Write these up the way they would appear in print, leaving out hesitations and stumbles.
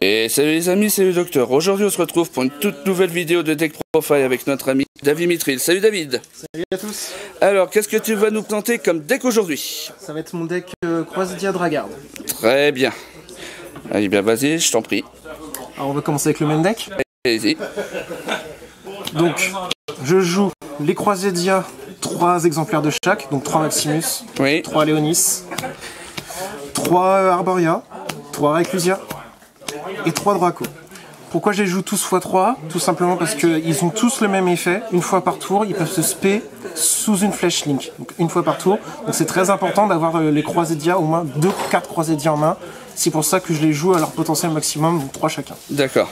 Et salut les amis, c'est le docteur. Aujourd'hui on se retrouve pour une toute nouvelle vidéo de Deck Profile avec notre ami David Mitril. Salut David. Salut à tous. Alors qu'est-ce que tu vas nous présenter comme deck aujourd'hui? Ça va être mon deck Croisdia Dragard. Très bien. Allez bien vas-y, je t'en prie. Alors on va commencer avec le main deck. Allez-y. Donc je joue les Croisdia, 3 exemplaires de chaque, donc 3 Maximus, Oui. 3 Léonis, 3 Arboria, 3 Reclusia et 3 Draco. Pourquoi je les joue tous x3? Tout simplement parce qu'ils ont tous le même effet. Une fois par tour, ils peuvent se spé sous une flèche link. Donc une fois par tour. Donc c'est très important d'avoir les Croisdia, au moins 2 cartes Croisdia en main. C'est pour ça que je les joue à leur potentiel maximum, donc 3 chacun. D'accord.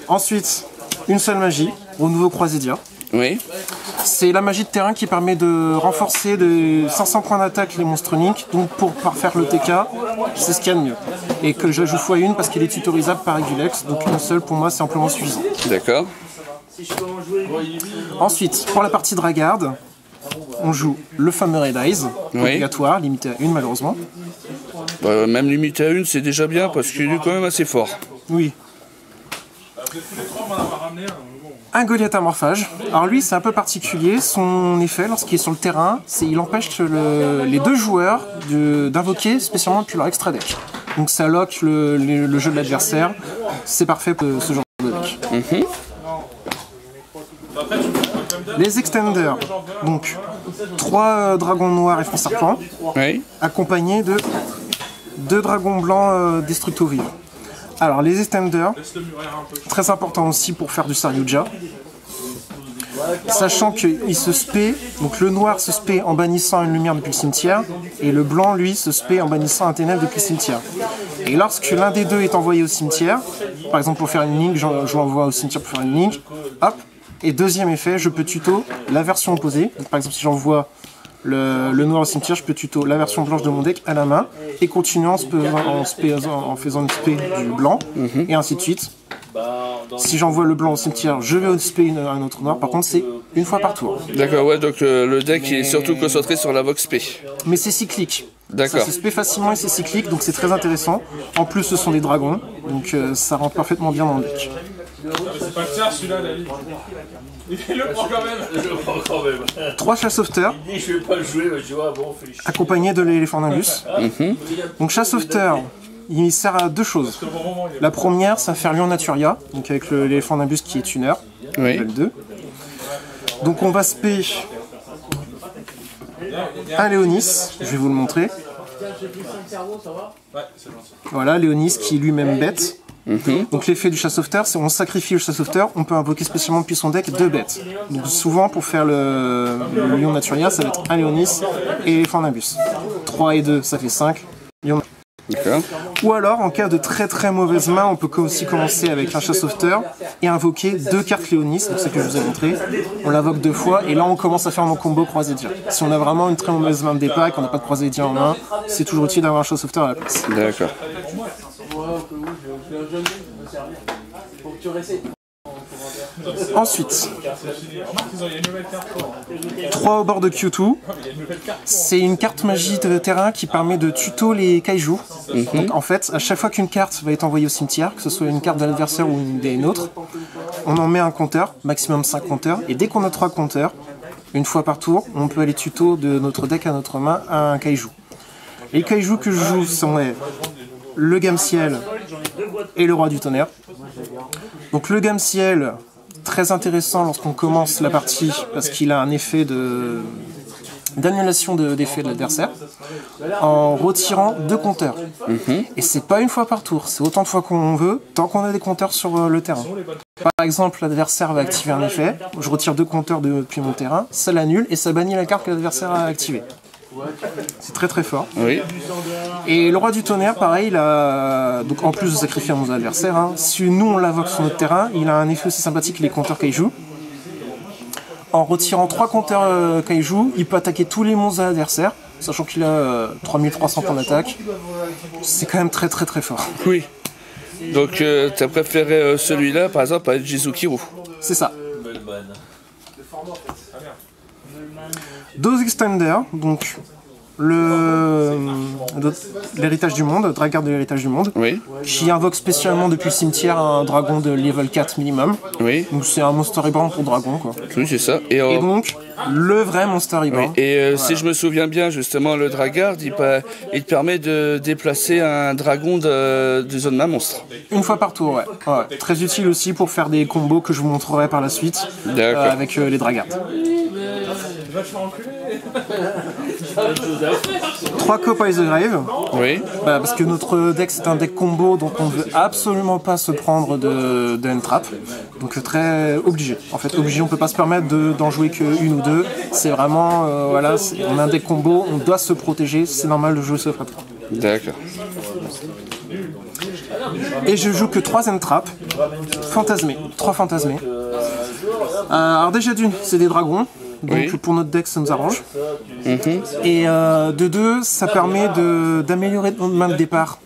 Ensuite, une seule magie au nouveau Croisdia. Oui. C'est la magie de terrain qui permet de renforcer de 500 points d'attaque les monstres Link. Donc pour faire le TK, c'est ce qu'il y a de mieux. Et que je joue x1 parce qu'il est tutorisable par Regulex. Donc une seule pour moi c'est amplement suffisant. D'accord. Ensuite, pour la partie Dragard, on joue le fameux Red Eyes, obligatoire, limité à 1 malheureusement. Même limité à 1 c'est déjà bien parce qu'il est quand même assez fort. Oui. Un Goliath Amorphage. Alors lui c'est un peu particulier, son effet lorsqu'il est sur le terrain, c'est il empêche les deux joueurs d'invoquer spécialement depuis leur extra deck. Donc ça lock le jeu de l'adversaire, c'est parfait pour ce genre de deck. Les extenders, donc 3 dragons noirs et front serpent, accompagnés de 2 dragons blancs destructo-vivants. Alors les extenders, très important aussi pour faire du Saryuja, sachant qu'il se spé, donc le noir se spé en bannissant une lumière depuis le cimetière, et le blanc lui se spé en bannissant un ténèbre depuis le cimetière. Et lorsque l'un des deux est envoyé au cimetière, par exemple pour faire une link, je l'envoie au cimetière pour faire une link, hop, et deuxième effet, je peux tuto la version opposée, donc par exemple si j'envoie le noir au cimetière, je peux tuto la version blanche de mon deck à la main et continuer en faisant une spé du blanc et ainsi de suite. Si j'envoie le blanc au cimetière, je vais au spé un autre noir. Par contre, c'est une fois par tour. D'accord, ouais, donc le deck est surtout concentré sur la Vox P. Mais c'est cyclique. D'accord. Ça se spé facilement et c'est cyclique, donc c'est très intéressant. En plus, ce sont des dragons, donc ça rentre parfaitement bien dans le deck. C'est pas le tien celui-là, David. Il le prend quand même. Je le prends quand même. 3 chasseurs Je vais pas le jouer, mais tu vois, bon, fais les chiens. accompagnés de l'éléphant Nimbus. Donc chasseur, il sert à 2 choses. La première, c'est à faire Lion Naturia, donc avec l'éléphant Nimbus qui est tuner, level 2. Donc on va spé un Léonis, je vais vous le montrer. Voilà, Léonis qui est lui-même bête. Donc l'effet du chasseur, c'est on sacrifie le chasseur, on peut invoquer spécialement depuis son deck 2 bêtes. Donc souvent pour faire le Lion Naturia, ça va être un Léonis et l'éléphant Nimbus. 3 et 2, ça fait 5. Ou alors en cas de très mauvaise main, on peut aussi commencer avec un chasseur et invoquer 2 cartes Léonis, donc c'est ce que je vous ai montré. On l'invoque 2 fois et là on commence à faire mon combo Croisdia. Si on a vraiment une très mauvaise main de départ et qu'on n'a pas de Croisdia en main, c'est toujours utile d'avoir un chasseur à la place. D'accord. Ensuite, 3 au bord de Q2, c'est une carte magie de terrain qui permet de tuto les kaiju. Donc en fait, à chaque fois qu'une carte va être envoyée au cimetière, que ce soit une carte de l'adversaire ou une autre, on en met un compteur, maximum 5 compteurs, et dès qu'on a 3 compteurs, une fois par tour, on peut aller tuto de notre deck à notre main à un kaiju. Les kaiju que je joue sont le Gameciel et le Roi du Tonnerre. Donc le Gameciel, très intéressant lorsqu'on commence la partie parce qu'il a un effet d'annulation d'effet de l'adversaire en retirant 2 compteurs. Et c'est pas une fois par tour, c'est autant de fois qu'on veut tant qu'on a des compteurs sur le terrain. Par exemple, l'adversaire va activer un effet, je retire 2 compteurs depuis mon terrain, ça l'annule et ça bannit la carte que l'adversaire a activée. C'est très fort. Et le Roi du Tonnerre, pareil, donc en plus de sacrifier mon adversaire, si nous on l'invoque sur notre terrain, il a un effet aussi sympathique que les compteurs Kaiju. En retirant 3 compteurs Kaiju, il peut attaquer tous les monstres de l'adversaire, sachant qu'il a 3300 points d'attaque. C'est quand même très fort. Oui. Donc tu as préféré celui-là par exemple à Jizukiru. C'est ça. 2 extenders, donc l'héritage du monde, Dragard de l'héritage du monde, Oui. qui invoque spécialement depuis le cimetière un dragon de level 4 minimum. Oui. Donc c'est un Monster Reborn pour dragon, quoi. Oui, c'est ça. Et donc, le vrai Monster Reborn. Oui. Et si je me souviens bien, justement, le Dragard, il te permet de déplacer un dragon de zone d'un monstre. Une fois par tour, ouais. Très utile aussi pour faire des combos que je vous montrerai par la suite avec les Dragards. 3 Copy the Grave. Oui. Parce que notre deck c'est un deck combo, donc on ne veut absolument pas se prendre de N-Trap. Donc très obligé. En fait, obligé, on peut pas se permettre d'en jouer qu'une ou deux. C'est vraiment, voilà, on a un deck combo, on doit se protéger, c'est normal de jouer ce frappe. D'accord. Et je joue que 3 N-Trap, fantasmés, 3 fantasmés. Alors déjà d'une, c'est des dragons. Donc pour notre deck ça nous arrange. Et de deux, ça permet d'améliorer notre main de départ.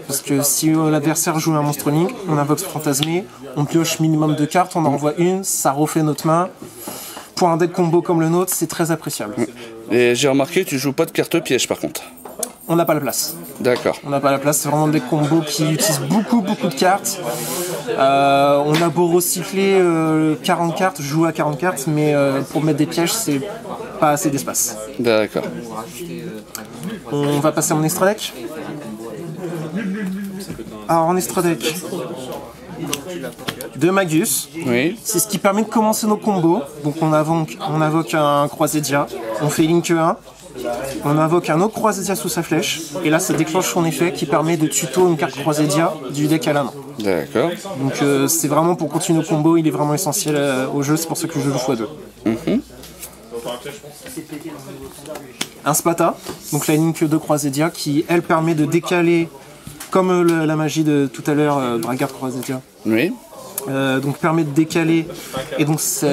Parce que si l'adversaire joue un monstre link, on invoque fantasmé, on pioche minimum de cartes, on en envoie une, ça refait notre main. Pour un deck combo comme le nôtre, c'est très appréciable. Et j'ai remarqué, tu joues pas de carte piège par contre. On n'a pas la place. D'accord. On n'a pas la place, c'est vraiment des combos qui utilisent beaucoup de cartes. On a beau recycler 40 cartes, jouer à 40 cartes, mais pour mettre des pièges, c'est pas assez d'espace. D'accord. On va passer en extra deck. Alors en extra deck, de Magus. Oui. C'est ce qui permet de commencer nos combos. Donc on invoque un Croisédia, on fait Link 1. On invoque un autre Croisédia sous sa flèche, et là ça déclenche son effet qui permet de tuto une carte Croisédia du deck à la main. D'accord. Donc c'est vraiment pour continuer nos combos, il est vraiment essentiel au jeu, c'est pour ça que je joue x2. Un Spata, donc la Link de Croisédia, qui elle permet de décaler, comme la magie de tout à l'heure, Dragard Croisédia. Oui. Donc permet de décaler, et donc ça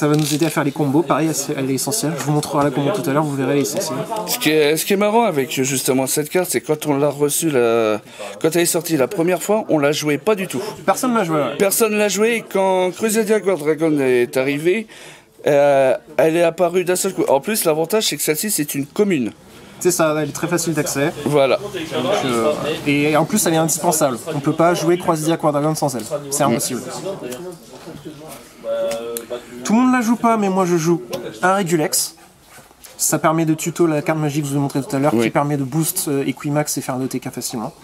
va nous aider à faire les combos. Pareil, elle est essentielle. Je vous montrerai la combo tout à l'heure, vous verrez, elle est essentielle. Ce qui est marrant avec justement cette carte, c'est quand on l'a reçue, quand elle est sortie la première fois, on l'a jouée pas du tout. Personne ne l'a joué. Ouais. Personne l'a jouée, et quand Crusader Guard Dragon est arrivé, elle est apparue d'un seul coup. En plus, l'avantage, c'est que celle-ci, c'est une commune. C'est ça, elle est très facile d'accès. Voilà. Et en plus, elle est indispensable. On peut pas jouer Croisédia Guard Dragon sans elle. C'est impossible. Tout le monde la joue pas, mais moi je joue un Regulex. Ça permet de tuto la carte magique que je vous ai montré tout à l'heure, qui permet de boost Equimax et faire un OTK facilement.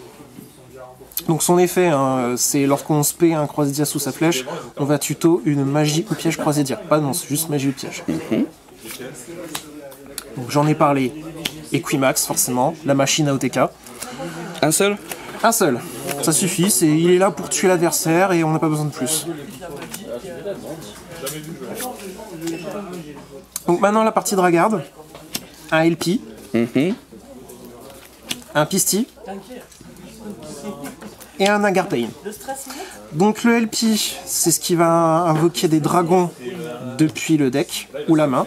Donc son effet, hein, c'est lorsqu'on spé un Croisédia sous sa flèche, on va tuto une magie ou piège Croisédia. Pas de monstre, juste magie ou piège. Donc j'en ai parlé. Equimax, forcément, la machine à OTK. Un seul? Un seul, ça suffit, il est là pour tuer l'adversaire et on n'a pas besoin de plus. Donc maintenant la partie Dragard, un LP, un Pisty et un Agarpain. Donc le LP, c'est ce qui va invoquer des dragons depuis le deck ou la main.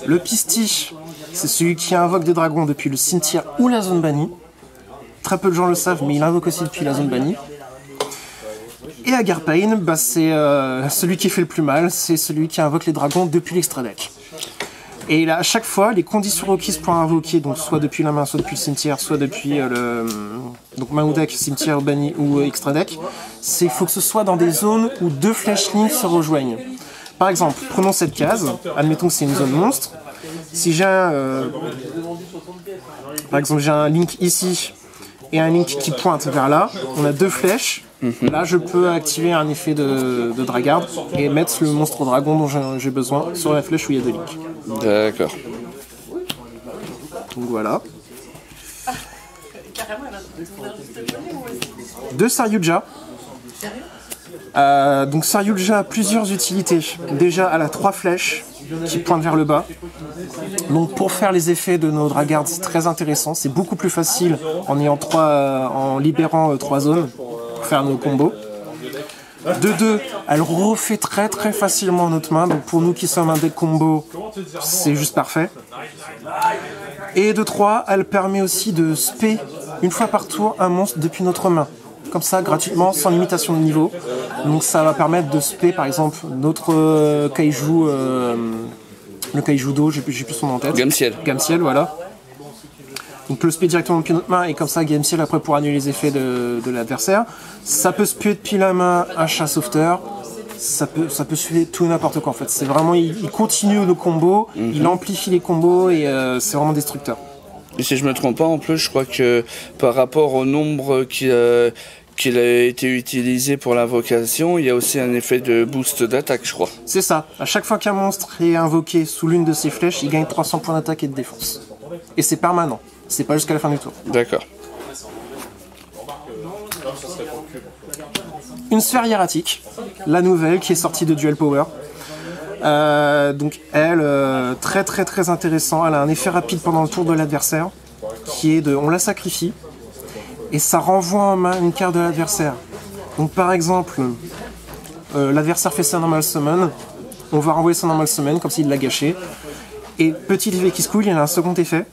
Le Pisty, c'est celui qui invoque des dragons depuis le cimetière ou la zone bannie. Très peu de gens le savent, mais il invoque aussi depuis la zone bannie. Et Agarpain, c'est celui qui fait le plus mal, c'est celui qui invoque les dragons depuis l'extra deck. Et là, à chaque fois, les conditions requises pour invoquer, donc soit depuis la main, soit depuis le cimetière, soit depuis donc main ou deck, cimetière, banni ou extra deck, c'est qu'il faut que ce soit dans des zones où 2 flèches lignes se rejoignent. Par exemple, prenons cette case, admettons que c'est une zone monstre. Si j'ai par exemple, j'ai un link ici et un link qui pointe vers là, on a 2 flèches. Là, je peux activer un effet de Dragard et mettre le monstre dragon dont j'ai besoin sur la flèche où il y a 2 links. D'accord. Donc voilà. De Saryuja. Donc Saryuja a plusieurs utilités. Déjà, elle a 3 flèches qui pointent vers le bas. Donc pour faire les effets de nos Dragards, c'est très intéressant. C'est beaucoup plus facile en libérant 3 zones pour faire nos combos. De 2, elle refait très facilement notre main. Donc pour nous qui sommes un deck combo, c'est juste parfait. Et de 3, elle permet aussi de spé une fois par tour un monstre depuis notre main. Comme ça, gratuitement, sans limitation de niveau. Donc ça va permettre de spé par exemple notre kaiju Le Kaijudo, j'ai plus son nom en tête. Gameciel. Gameciel, voilà. On peut le spé directement depuis notre main et comme ça Gameciel après pour annuler les effets de l'adversaire. Ça peut spé depuis la main un chat sauveteur. Ça peut suivre tout et n'importe quoi en fait. C'est vraiment, il continue le combo, il amplifie les combos et c'est vraiment destructeur. Et si je me trompe pas, en plus, je crois que par rapport au nombre qu'il a été utilisé pour l'invocation, il y a aussi un effet de boost d'attaque, je crois. C'est ça. À chaque fois qu'un monstre est invoqué sous l'une de ses flèches, il gagne 300 points d'attaque et de défense. Et c'est permanent. C'est pas jusqu'à la fin du tour. D'accord. Une sphère hiératique, la nouvelle qui est sortie de Duel Power. Donc elle, très intéressant. Elle a un effet rapide pendant le tour de l'adversaire, qui est de, on la sacrifie et ça renvoie en main une carte de l'adversaire. Donc par exemple, l'adversaire fait sa normal summon, on va renvoyer son normal summon comme s'il l'a gâché. Et petit effet qui se coule, il y a un second effet.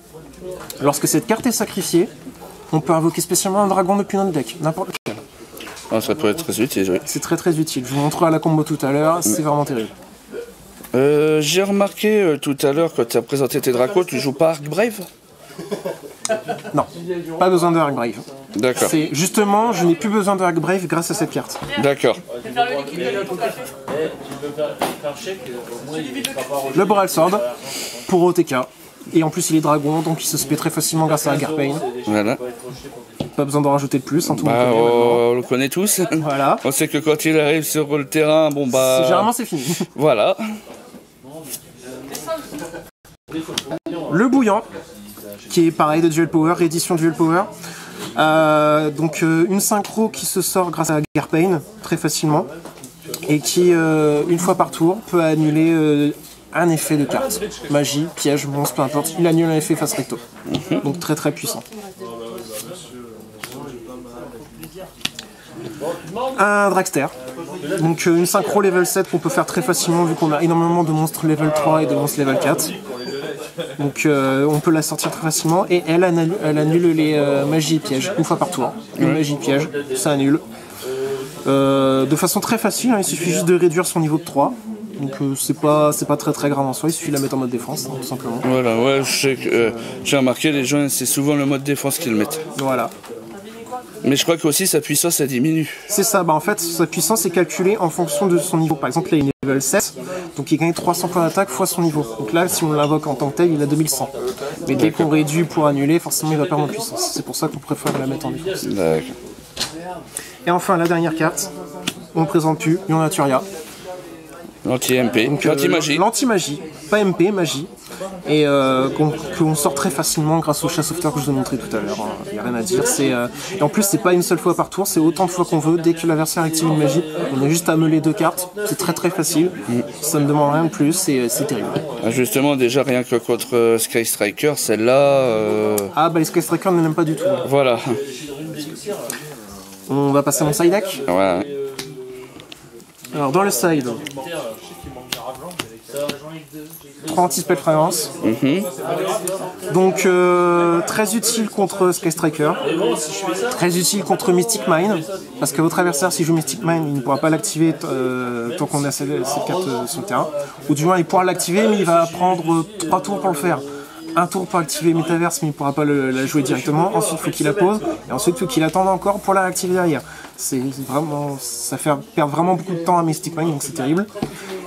Lorsque cette carte est sacrifiée, on peut invoquer spécialement un dragon depuis notre deck, n'importe lequel. Ah, ça peut être très utile, oui. C'est très utile. Je vous montrerai la combo tout à l'heure, c'est vraiment terrible. J'ai remarqué tout à l'heure quand tu as présenté tes dracos, tu joues pas Arc Brave? Non, pas besoin de Arc Brave. D'accord. C'est justement, je n'ai plus besoin de Arc Brave grâce à cette carte. D'accord. Le Boral Sword pour OTK. Et en plus il est dragon, donc il se spé très facilement grâce à Agarpain. Voilà. Pas besoin d'en rajouter de plus, en tout Bah, on le connaît tous. Voilà. On sait que quand il arrive sur le terrain, bon bah... Généralement c'est fini. Voilà. Le bouillant, qui est pareil de Duel Power, réédition Duel Power. Donc une synchro qui se sort grâce à Agarpain, très facilement. Et qui, une fois par tour, peut annuler un effet de carte. Magie, piège, monstre, peu importe. Il annule un effet face recto. Donc très puissant. Un Dragster. Donc une synchro level 7 qu'on peut faire très facilement vu qu'on a énormément de monstres level 3 et de monstres level 4. Donc on peut la sortir très facilement et elle annule les magies et pièges une fois par tour. Une magie piège, ça annule. De façon très facile, hein, il suffit juste de réduire son niveau de 3. Donc c'est pas très grave en soi, il suffit de la mettre en mode défense, hein, tout simplement. Voilà, ouais, je sais que j'ai remarqué les gens, c'est souvent le mode défense qu'ils mettent. Voilà. Mais je crois qu'aussi sa puissance elle diminue. C'est ça, bah en fait sa puissance est calculée en fonction de son niveau. Par exemple là il est level 7, donc il gagne 300 points d'attaque fois son niveau. Donc là si on l'invoque en tant que tel il a 2100. Mais dès qu'on réduit pour annuler, forcément il va perdre en puissance. C'est pour ça qu'on préfère la mettre en défense. D'accord. Et enfin la dernière carte, on ne présente plus, Ion Naturia. L'anti-MP, l'anti-magie. L'anti-magie, pas MP, magie. Et qu'on sort très facilement grâce au chat sauveteur que je vous ai montré tout à l'heure. Il n'y a rien à dire. Et en plus, c'est pas une seule fois par tour, c'est autant de fois qu'on veut. Dès que l'adversaire active une magie, on a juste à meuler 2 cartes. C'est très facile. Ça ne demande rien de plus et c'est terrible. Ah, justement, déjà rien que contre Sky Striker, celle-là. Ah bah les Sky Striker ne l'aiment pas du tout. Voilà. On va passer à mon side deck. Voilà. Alors dans le side, 3 anti-spell fragrance. Donc très utile contre Sky Striker. Très utile contre Mystic Mine. Parce que votre adversaire, s'il joue Mystic Mine, il ne pourra pas l'activer tant qu'on a cette carte sur le terrain. Ou du moins, il pourra l'activer, mais il va prendre 3 tours pour le faire. Un tour pour activer Metaverse, mais il ne pourra pas la jouer directement. Ensuite, il faut qu'il la pose. Et ensuite, il faut qu'il attende encore pour la réactiver derrière. C'est vraiment, ça fait perdre vraiment beaucoup de temps à Mystic Mine, donc c'est terrible.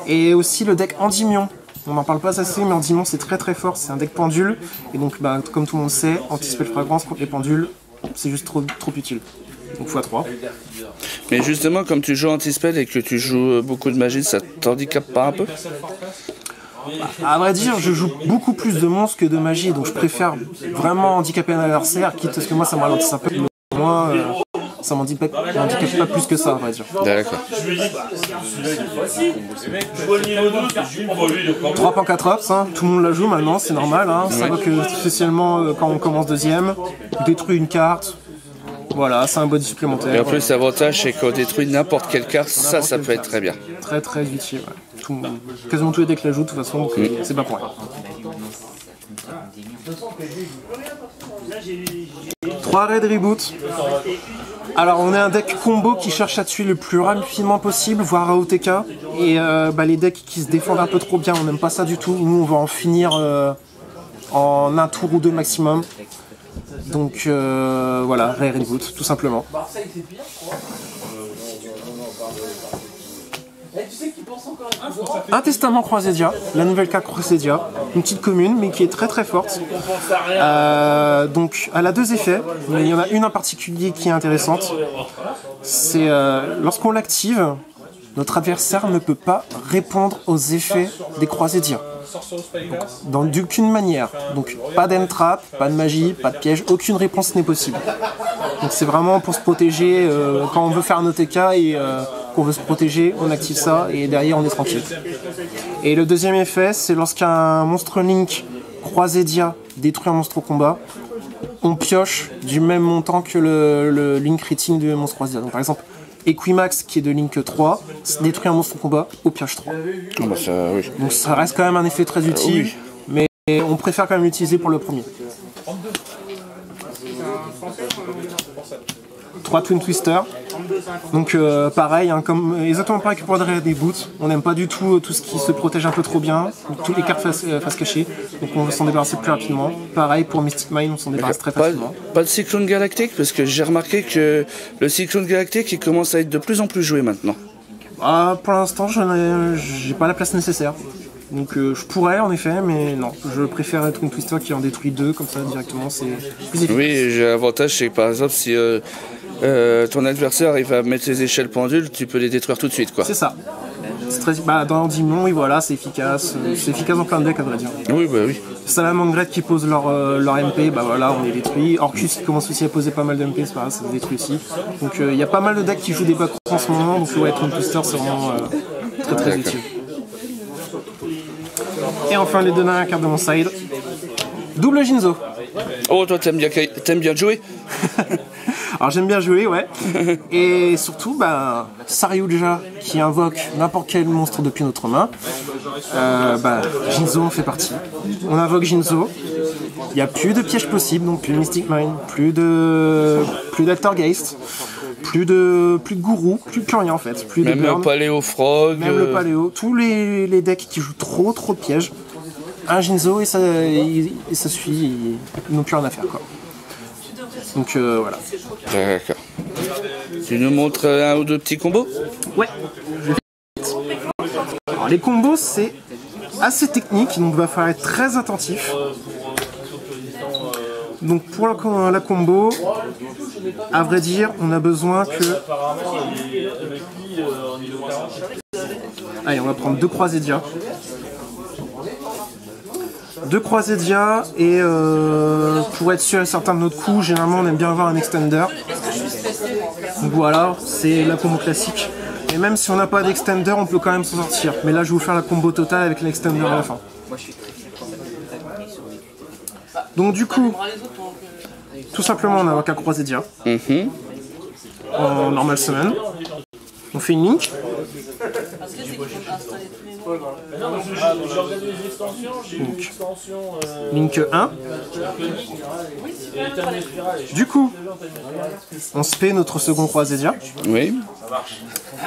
Et aussi le deck Endymion. On n'en parle pas assez, mais Endymion c'est très fort. C'est un deck pendule. Et donc, bah, comme tout le monde sait, anti-spell fragrance contre les pendules, c'est juste trop utile. Donc x3. Mais justement, comme tu joues anti-spell et que tu joues beaucoup de magie, ça t'handicape pas un peu? À vrai dire, je joue beaucoup plus de monstres que de magie, donc je préfère vraiment handicaper un adversaire, quitte à ce que moi ça me ralentisse un peu. Moi, ça m'handicape pas plus que ça, à vrai dire. D'accord. 3 points 4 ops, hein. Tout le monde la joue maintenant, c'est normal. Hein. Ça va que spécialement quand on commence deuxième, on détruit une carte. Voilà, c'est un bonus supplémentaire. Et en plus, l'avantage, c'est qu'on détruit n'importe quelle carte, ça peut être très bien. Très utile, ouais. Quasiment tous les decks la jouent de toute façon, donc c'est pas pour rien. 3 raids reboot. Alors on est un deck combo qui cherche à tuer le plus rapidement possible, voire à OTK. Et les decks qui se défendent un peu trop bien, on n'aime pas ça du tout. Nous on va en finir en un tour ou deux maximum. Donc voilà, Rare Reboot, tout simplement. Un testament Croisédia, la nouvelle carte Croisédia, une petite commune mais qui est très très forte. Donc elle a deux effets, mais il y en a une en particulier qui est intéressante. C'est lorsqu'on l'active, notre adversaire ne peut pas répondre aux effets des Croisédia. D'aucune manière. Donc pas d'entrap, pas de magie, pas de piège, aucune réponse n'est possible. Donc c'est vraiment pour se protéger quand on veut faire un OTK et qu'on veut se protéger, on active ça et derrière on est tranquille. Et le deuxième effet, c'est lorsqu'un monstre Link Croisédia détruit un monstre au combat, on pioche du même montant que le Link rating du monstre Croisédia. Donc par exemple, Equimax qui est de Link 3 détruit un monstre au combat au pioche 3. Ah bah ça, oui. Donc ça reste quand même un effet très utile, mais on préfère quand même l'utiliser pour le premier. 3 Twin Twister. Donc pareil, hein, exactement pareil que pour des boots. On n'aime pas du tout ce qui se protège un peu trop bien, donc, toutes les cartes face cachée. Donc on veut s'en débarrasser plus rapidement. Pareil pour Mystic Mine, on s'en débarrasse très facilement. Pas de Cyclone Galactique, parce que j'ai remarqué que le Cyclone Galactique il commence à être de plus en plus joué maintenant. Pour l'instant, j'ai pas la place nécessaire. Donc je pourrais en effet, mais non, je préfère être une Twister qui en détruit deux, comme ça directement, c'est plus efficace. Oui, j'ai l'avantage, c'est que par exemple, si ton adversaire arrive à mettre les échelles pendules, tu peux les détruire tout de suite, quoi. C'est ça. Dans 10 millions, oui, voilà, c'est efficace. C'est efficace en plein de decks, à vrai dire. Oui, bah oui. Salamangreat qui pose leur MP, bah voilà, on les détruit. Orcus qui commence aussi à poser pas mal de MP, c'est pas grave, ça se détruit aussi. Donc il y a pas mal de decks qui jouent des backs en ce moment, donc ouais, être une Twister, c'est vraiment très très utile. Et enfin les deux dernières cartes de mon side. Double Jinzo. Oh, toi t'aimes bien jouer. Alors j'aime bien jouer, ouais. Et surtout, Saryuja qui invoque n'importe quel monstre depuis notre main. Jinzo en fait partie. On invoque Jinzo. Il n'y a plus de pièges possibles, donc plus de Mystic Mine, plus d'Altergeist, plus de gourou, plus rien en fait. Plus même de burn, le Paléo Frog. Même le Paléo. Tous les decks qui jouent trop de pièges. Un Jinzo et ça suffit, ils n'ont plus rien à faire, quoi. Donc voilà. D'accord. Tu nous montres un ou deux petits combos? Ouais. Alors les combos c'est assez technique, donc il va falloir être très attentif. Donc pour la combo, à vrai dire, on a besoin que... Allez, on va prendre deux Croisédia. Deux Croisédia et pour être sûr et certain de notre coup, généralement on aime bien avoir un extender. Donc voilà, c'est la combo classique. Et même si on n'a pas d'extender, on peut quand même s'en sortir. Mais là je vais vous faire la combo totale avec l'extender à la fin. Donc du coup, tout simplement on invoque un Croisédia en normal summon. On fait une link. Donc, link 1. Du coup, on spé notre second Croisédia. Oui.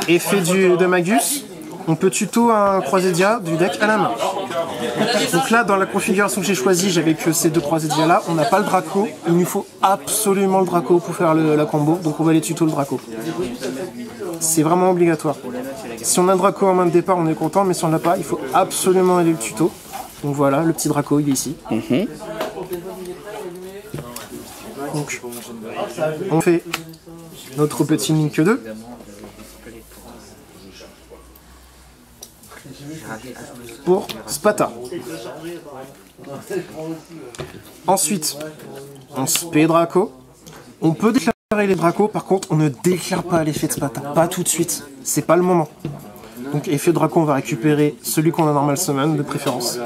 Effet de Magus. On peut tuto un Croisédia du deck à la main. Donc là, dans la configuration que j'ai choisie, j'avais que ces deux Croisédia là. On n'a pas le Draco. Il nous faut absolument le Draco pour faire la combo. Donc on va aller tuto le Draco. C'est vraiment obligatoire. Si on a un Draco en main de départ, on est content. Mais si on l'a pas, il faut absolument aller le tuto. Donc voilà, le petit Draco, il est ici. Donc, on fait notre petit Link 2. Pour Spata. Ensuite, on spé Draco. On peut déclarer les Dracos, par contre, on ne déclare pas l'effet de Spata. Pas tout de suite. C'est pas le moment. Donc, effet Draco, on va récupérer celui qu'on a normal summon, de préférence.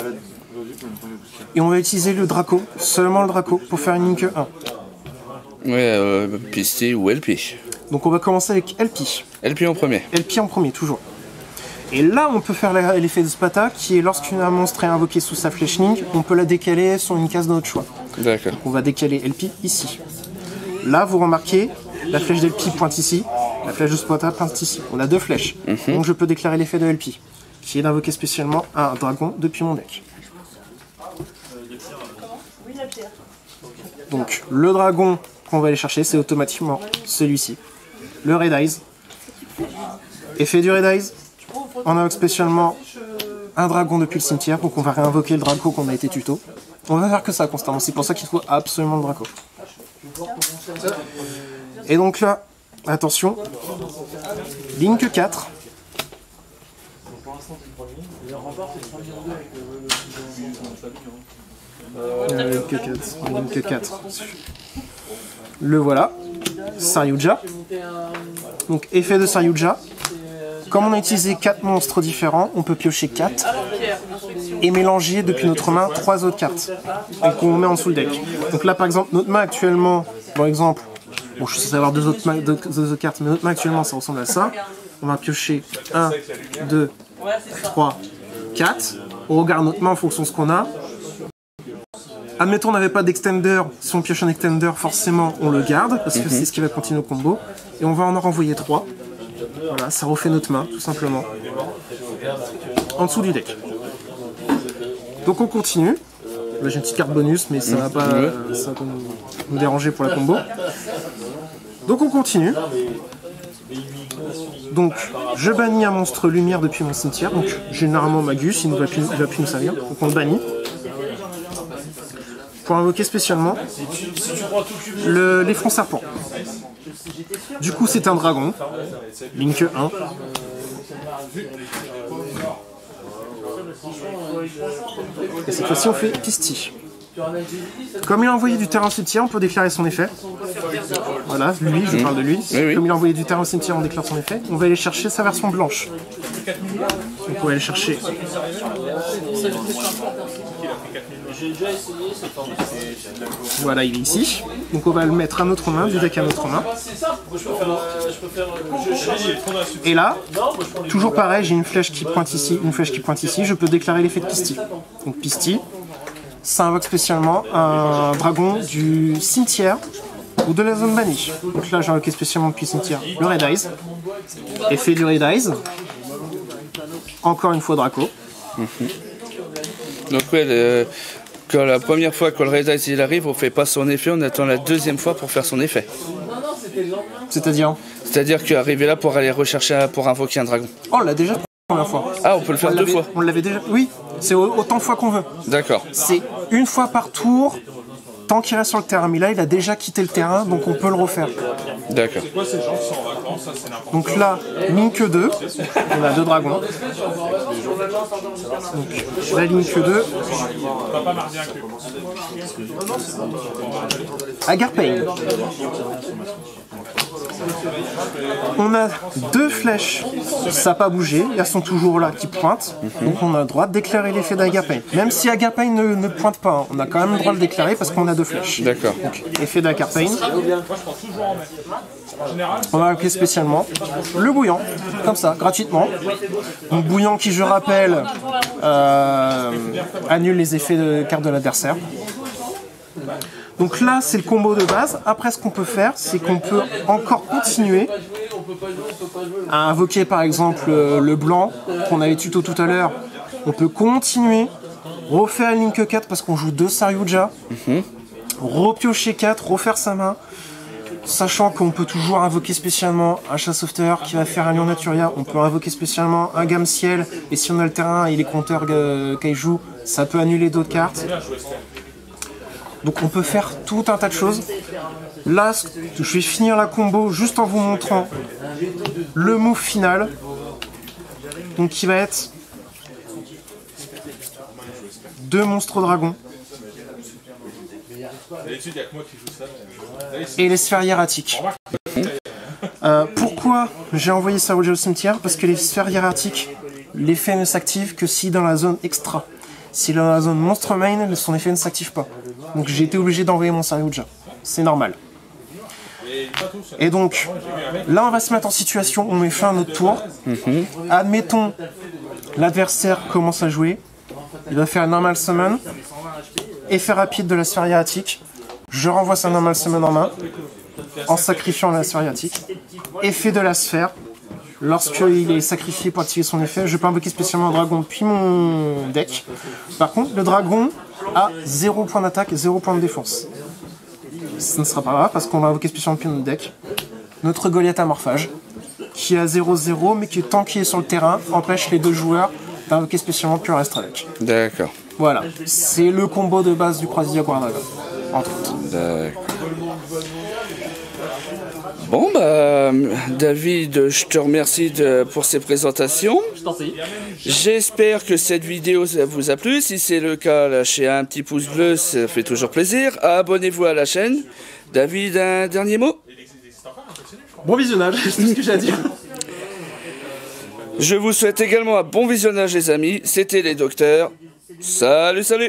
Et on va utiliser le Draco, seulement le Draco, pour faire une Link 1. Ouais, PST ou LP. Donc, on va commencer avec LP. LP en premier. LP en premier, toujours. Et là, on peut faire l'effet de Spata, qui est lorsqu'un monstre est invoqué sous sa flèche Link, on peut la décaler sur une case de notre choix. D'accord. Donc on va décaler LP ici. Là, vous remarquez, La flèche d'Elpi pointe ici, la flèche de Spota pointe ici. On a deux flèches. Donc je peux déclarer l'effet de Elpi, qui est d'invoquer spécialement un dragon depuis mon deck. Donc le dragon qu'on va aller chercher, c'est automatiquement celui-ci. Le Red Eyes. Effet du Red Eyes, on invoque spécialement un dragon depuis le cimetière, donc on va réinvoquer le Draco qu'on a été tuto. On va faire que ça constamment, c'est pour ça qu'il faut absolument le Draco. Et donc là, attention, Link 4. Link 4. Le voilà, Saryuja. Donc effet de Saryuja. Comme on a utilisé 4 monstres différents, on peut piocher 4 et mélanger depuis notre main 3 autres cartes et qu'on met en dessous le deck. Donc là par exemple, notre main actuellement, par exemple, bon je suis censé avoir deux autres cartes, mais notre main actuellement ça ressemble à ça. On va piocher 1, 2, 3, 4. On regarde notre main en fonction de ce qu'on a. Admettons on n'avait pas d'extender, si on pioche un extender, forcément on le garde, parce que c'est ce qui va continuer au combo. Et on va en renvoyer 3. Voilà, ça refait notre main, tout simplement. En dessous du deck. Donc on continue. Là j'ai une petite carte bonus, mais ça va pas nous déranger pour la combo. Donc on continue. Donc je bannis un monstre lumière depuis mon cimetière. Donc généralement Magus, il ne va plus nous servir. Donc on le bannit. Pour invoquer spécialement l'effront serpent. Du coup c'est un dragon, Link 1. Et cette fois-ci on fait Pisti. Comme il a envoyé du terrain au cimetière, on peut déclarer son effet. Voilà, lui, je parle de lui. Oui. Comme il a envoyé du terrain au cimetière, on déclare son effet. On va aller chercher sa version blanche. Donc on va aller chercher. Voilà, il est ici. Donc on va le mettre à notre main, du deck à notre main. Et là, toujours pareil, j'ai une flèche qui pointe ici, une flèche qui pointe ici. Je peux déclarer l'effet de Pisti. Donc Pisti, ça invoque spécialement un dragon du cimetière ou de la zone bannie. Donc là j'ai invoqué spécialement depuis le cimetière le Red Eyes. Effet du Red Eyes. Encore une fois Draco. Donc ouais, quand la première fois que le Red Eyes il arrive, on fait pas son effet, on attend la deuxième fois pour faire son effet. C'est-à-dire qu'arriver là pour aller rechercher, pour invoquer un dragon. Oh, on l'a déjà fait la première fois. Ah, on peut le faire deux fois. On l'avait déjà. Oui, c'est autant de fois qu'on veut. D'accord. C'est une fois par tour, tant qu'il reste sur le terrain. Mais là, il a déjà quitté le terrain, donc on peut le refaire. D'accord. Donc là, Link 2, on a deux dragons. Donc la Link 2. Agarpain. On a deux flèches, ça n'a pas bougé, elles sont toujours là qui pointent, donc on a le droit de déclarer l'effet d'Agarpain. Même si Agarpain ne pointe pas, on a quand même le droit de le déclarer parce qu'on a deux flèches. D'accord. Donc, effet d'Agarpain. On va appeler spécialement le bouillant, comme ça, gratuitement. Donc bouillant qui, je rappelle, annule les effets de carte de l'adversaire. Donc là, c'est le combo de base. Après, ce qu'on peut faire, c'est qu'on peut encore continuer à invoquer, par exemple, le blanc qu'on avait tuto tout à l'heure. On peut continuer, refaire Link 4 parce qu'on joue deux Saryuja, repiocher 4, refaire sa main, sachant qu'on peut toujours invoquer spécialement un Chassofter qui va faire un Lion Naturia. On peut invoquer spécialement un Gamme Ciel, et si on a le terrain et les compteurs Kaiju, ça peut annuler d'autres cartes. Donc on peut faire tout un tas de choses. Là, je vais finir la combo juste en vous montrant le move final. Donc qui va être deux monstres dragons. Et les sphères hiératiques. Pourquoi j'ai envoyé Saryuja au cimetière? Parce que les sphères hiératiques, l'effet ne s'active que si dans la zone extra. Si dans la zone monstre main, son effet ne s'active pas. Donc j'ai été obligé d'envoyer mon Saryuja. C'est normal. Et donc, là on va se mettre en situation, on met fin à notre tour. Admettons, l'adversaire commence à jouer. Il va faire un normal summon. Effet rapide de la sphère hiératique. Je renvoie sa normal summon en main. en sacrifiant la sphère hiératique. Effet de la sphère. Lorsqu'il est sacrifié pour activer son effet, je peux invoquer spécialement un dragon puis mon deck. Par contre, le dragon a 0 point d'attaque et 0 point de défense. Ce ne sera pas grave parce qu'on va invoquer spécialement puis notre deck. Notre Goliath Amorphage, qui a 0-0, mais qui, tant qu'il est sur le terrain, empêche les deux joueurs d'invoquer spécialement puis le reste avec. D'accord. Voilà, c'est le combo de base du Croisilla Guardragon, entre autres. D'accord. Bon, bah, David, je te remercie pour ces présentations. Je t'en prie. J'espère que cette vidéo vous a plu. Si c'est le cas, lâchez un petit pouce bleu, ça fait toujours plaisir. Abonnez-vous à la chaîne. David, un dernier mot? Bon visionnage, c'est tout ce que j'ai à dire. Je vous souhaite également un bon visionnage, les amis. C'était les docteurs. Salut, salut!